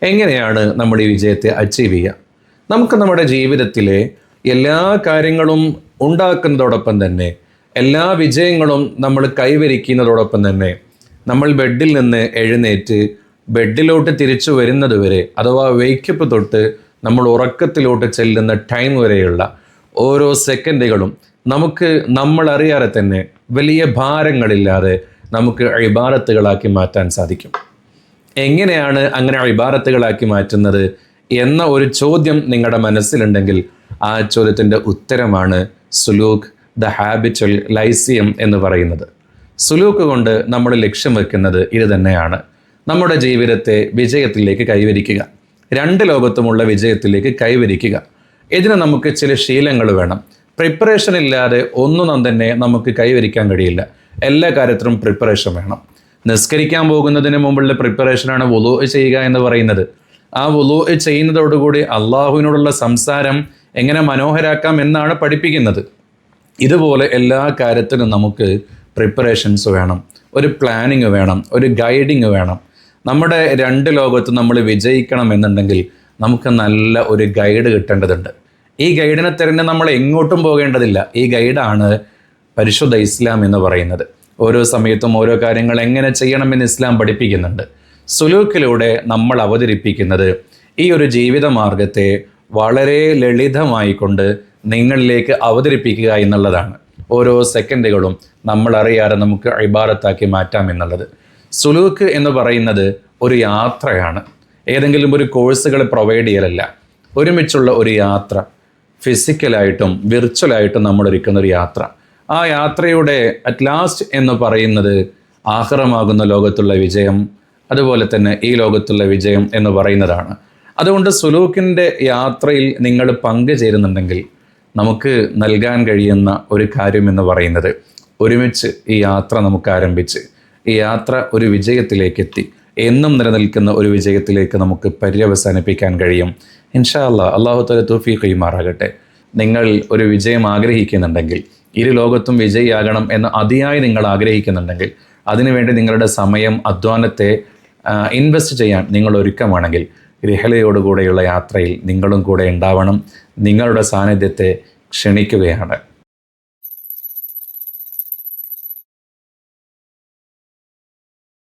എങ്ങനെയാണ് നമ്മൾ ഈ വിജയത്തെ അച്ചീവ് ചെയ്യുക? നമുക്ക് നമ്മുടെ ജീവിതത്തിലെ എല്ലാ കാര്യങ്ങളും ഉണ്ടാക്കുന്നതോടൊപ്പം തന്നെ എല്ലാ വിജയങ്ങളും നമ്മൾ കൈവരിക്കുന്നതോടൊപ്പം തന്നെ നമ്മൾ ബെഡിൽ നിന്ന് എഴുന്നേറ്റ് ബെഡിലോട്ട് തിരിച്ചു വരുന്നത് വരെ, അഥവാ വേക്കപ്പ് തൊട്ട് നമ്മൾ ഉറക്കത്തിലോട്ട് ചെല്ലുന്ന ടൈം വരെയുള്ള ഓരോ സെക്കൻഡുകളും നമുക്ക് നമ്മളറിയാതെ തന്നെ വലിയ ഭാരങ്ങളില്ലാതെ നമുക്ക് ഇബാദത്തുകളാക്കി മാറ്റാൻ സാധിക്കും. എങ്ങനെയാണ് അങ്ങനെ ഇബാദത്തുകളാക്കി മാറ്റുന്നത് എന്ന ഒരു ചോദ്യം നിങ്ങളുടെ മനസ്സിലുണ്ടെങ്കിൽ ആ ചോദ്യത്തിൻ്റെ ഉത്തരമാണ് സുലൂക്ക്, ദ ഹാബിച്വൽ ലൈസിയം എന്ന് പറയുന്നത്. സുലൂക്ക് കൊണ്ട് നമ്മൾ ലക്ഷ്യം വെക്കുന്നത് ഇത് തന്നെയാണ്: നമ്മുടെ ജീവിതത്തെ വിജയത്തിലേക്ക് കൈവരിക്കുക, രണ്ട് ലോകത്തുമുള്ള വിജയത്തിലേക്ക് കൈവരിക്കുക. ഇതിന് നമുക്ക് ചില ശീലങ്ങൾ വേണം. പ്രിപ്പറേഷൻ ഇല്ലാതെ ഒന്നും തന്നെ നമുക്ക് കൈവരിക്കാൻ കഴിയില്ല. എല്ലാ കാര്യത്തിലും പ്രിപ്പറേഷൻ വേണം. നിസ്കരിക്കാൻ പോകുന്നതിന് മുമ്പുള്ള പ്രിപ്പറേഷനാണ് വുളൂ ചെയ്യുക എന്ന് പറയുന്നത്. ആ വുളൂ ചെയ്യുന്നതോടുകൂടി അള്ളാഹുവിനോടുള്ള സംസാരം എങ്ങനെ മനോഹരാക്കാം എന്നാണ് പഠിപ്പിക്കുന്നത്. ഇതുപോലെ എല്ലാ കാര്യത്തിനും നമുക്ക് പ്രിപ്പറേഷൻസ് വേണം, ഒരു പ്ലാനിങ് വേണം, ഒരു ഗൈഡിങ് വേണം. നമ്മുടെ രണ്ട് ലോകത്ത് നമ്മൾ വിജയിക്കണം എന്നുണ്ടെങ്കിൽ നമുക്ക് നല്ല ഒരു ഗൈഡ് കിട്ടേണ്ടതുണ്ട്. ഈ ഗൈഡിനെ തിരഞ്ഞ് നമ്മൾ എങ്ങോട്ടും പോകേണ്ടതില്ല. ഈ ഗൈഡാണ് പരിശുദ്ധ ഇസ്ലാം എന്ന് പറയുന്നത്. ഓരോ സമയത്തും ഓരോ കാര്യങ്ങൾ എങ്ങനെ ചെയ്യണമെന്ന് ഇസ്ലാം പഠിപ്പിക്കുന്നുണ്ട്. സുലൂക്കിലൂടെ നമ്മൾ അവതരിപ്പിക്കുന്നത് ഈ ഒരു ജീവിത മാർഗത്തെ വളരെ ലളിതമായിക്കൊണ്ട് നിങ്ങളിലേക്ക് അവതരിപ്പിക്കുക എന്നുള്ളതാണ്. ഓരോ സെക്കൻഡുകളും നമ്മൾ അറിയാതെ നമുക്ക് ഇബാദത്താക്കി മാറ്റാം എന്നുള്ളത്. സുലൂക്ക് എന്ന് പറയുന്നത് ഒരു യാത്രയാണ്. ഏതെങ്കിലും ഒരു കോഴ്സുകൾ പ്രൊവൈഡ് ചെയ്യലല്ല. ഒരുമിച്ചുള്ള ഒരു യാത്ര, ഫിസിക്കലായിട്ടും വിർച്വലായിട്ടും നമ്മൾ ഒരുക്കുന്ന ഒരു യാത്ര. ആ യാത്രയുടെ അറ്റ് ലാസ്റ്റ് എന്ന് പറയുന്നത് ആഖിറമാകുന്ന ലോകത്തുള്ള വിജയം, അതുപോലെ തന്നെ ഈ ലോകത്തുള്ള വിജയം എന്ന് പറയുന്നതാണ്. അതുകൊണ്ട് സുലൂക്കിൻ്റെ യാത്രയിൽ നിങ്ങൾ പങ്കുചേരുന്നുണ്ടെങ്കിൽ നമുക്ക് നൽകാൻ കഴിയുന്ന ഒരു കാര്യം എന്ന് പറയുന്നത്, ഒരുമിച്ച് ഈ യാത്ര നമുക്ക് ആരംഭിച്ച് ഈ യാത്ര ഒരു വിജയത്തിലേക്ക് എത്തി എന്നും നിലനിൽക്കുന്ന ഒരു വിജയത്തിലേക്ക് നമുക്ക് പര്യവസാനിപ്പിക്കാൻ കഴിയും. ഇൻഷാ അല്ലാഹ്. അല്ലാഹു തആല തൗഫീഖ് ചെയ്യുമാറാകട്ടെ. നിങ്ങൾ ഒരു വിജയം ആഗ്രഹിക്കുന്നുണ്ടെങ്കിൽ, ഇരു ലോകത്തും വിജയിയാകണം എന്ന് അതിയായി നിങ്ങൾ ആഗ്രഹിക്കുന്നുണ്ടെങ്കിൽ, അതിനുവേണ്ടി നിങ്ങളുടെ സമയം, അധ്വാനത്തെ ഇൻവെസ്റ്റ് ചെയ്യാൻ നിങ്ങൾ ഒരുക്കമാണെങ്കിൽ റിഹലയോടുകൂടെയുള്ള യാത്രയിൽ നിങ്ങളും കൂടെ ഉണ്ടാവണം. നിങ്ങളുടെ സാന്നിധ്യത്തെ ക്ഷണിക്കുകയാണ്.